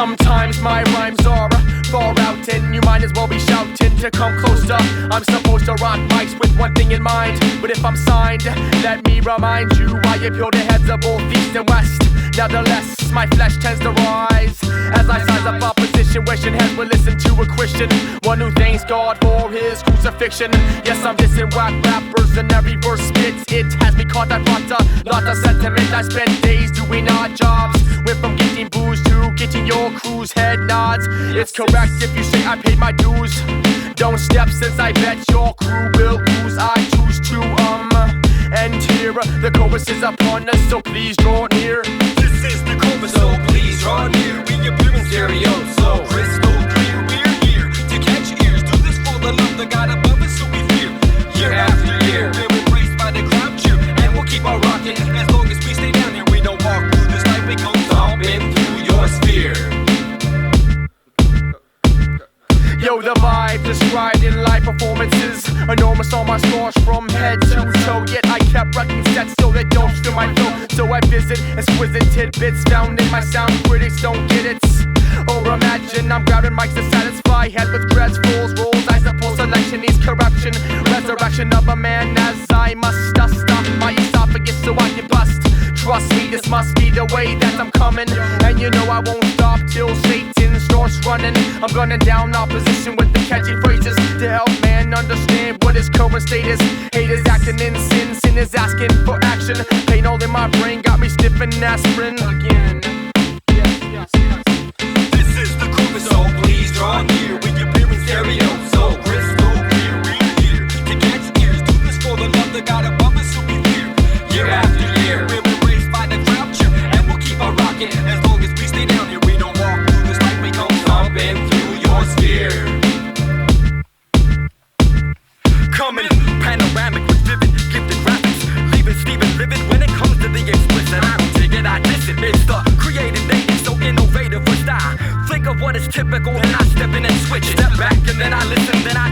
Sometimes my rhymes are far out and you might as well be shouting to come closer. I'm supposed to rock mics with one thing in mind, but if I'm signed, let me remind you I appeal the heads of both east and west. Nevertheless, my flesh tends to rise as I size up opposition, wishing heads would listen to a Christian, one who thanks God for his crucifixion. Yes, I'm dissing whack rappers and every verse spits. It has me caught, I brought a lot of sentiment. I spent days doing odd jobs, went from getting booze to getting your crew's head nods. It's correct if you say I paid my dues. Don't step since I bet your crew will lose. I choose to end here. The chorus is upon us, so please draw near. This is the chorus, so please draw near. We appear in stereo, so crystal clear. We're here to catch ears. Do this for the love that God above us, so we fear. Year after year, we're embraced by the crowd cheer, and we'll keep on rocking as long as we stay down here. We don't walk through this life, we go stomping through your sphere. Yo, the vibe described in live performances, enormous on my scores from head to toe. Yet I kept wrecking sets so they don't steal my flow. So I visit exquisite tidbits found in my sound. Critics don't get it. Or imagine I'm grabbing mics to satisfy head with dreads, fools, rolls. I suppose selection needs correction. Resurrection of a man as I must stop my esophagus so I can bust. Trust me, this must be the way that I'm coming. And you know I won't stop till Satan starts running. I'm gunning down opposition with the catchy phrases to help man understand what his current state is. Haters acting in sin, sin is asking for action. Pain all in my brain got me sniffing aspirin again. Yes. This is the chorus, so please draw near. We appear in stereo, so crystal clear. We're here to catch ears. Do this for the love that God above us, so we fear. Year after year, we're embraced by the crowd cheer, and we'll keep on rocking as long as we stay down here. We don't walk through this life, we go stomping through your sphere. Coming panoramic with vivid, gifted graphics, leaving Steven livid when it comes to the explicit. I don't dig it, I diss it. It's the creative native, so innovative with style. Think of what is typical, and I step in and switch it. Step back and then I listen, then I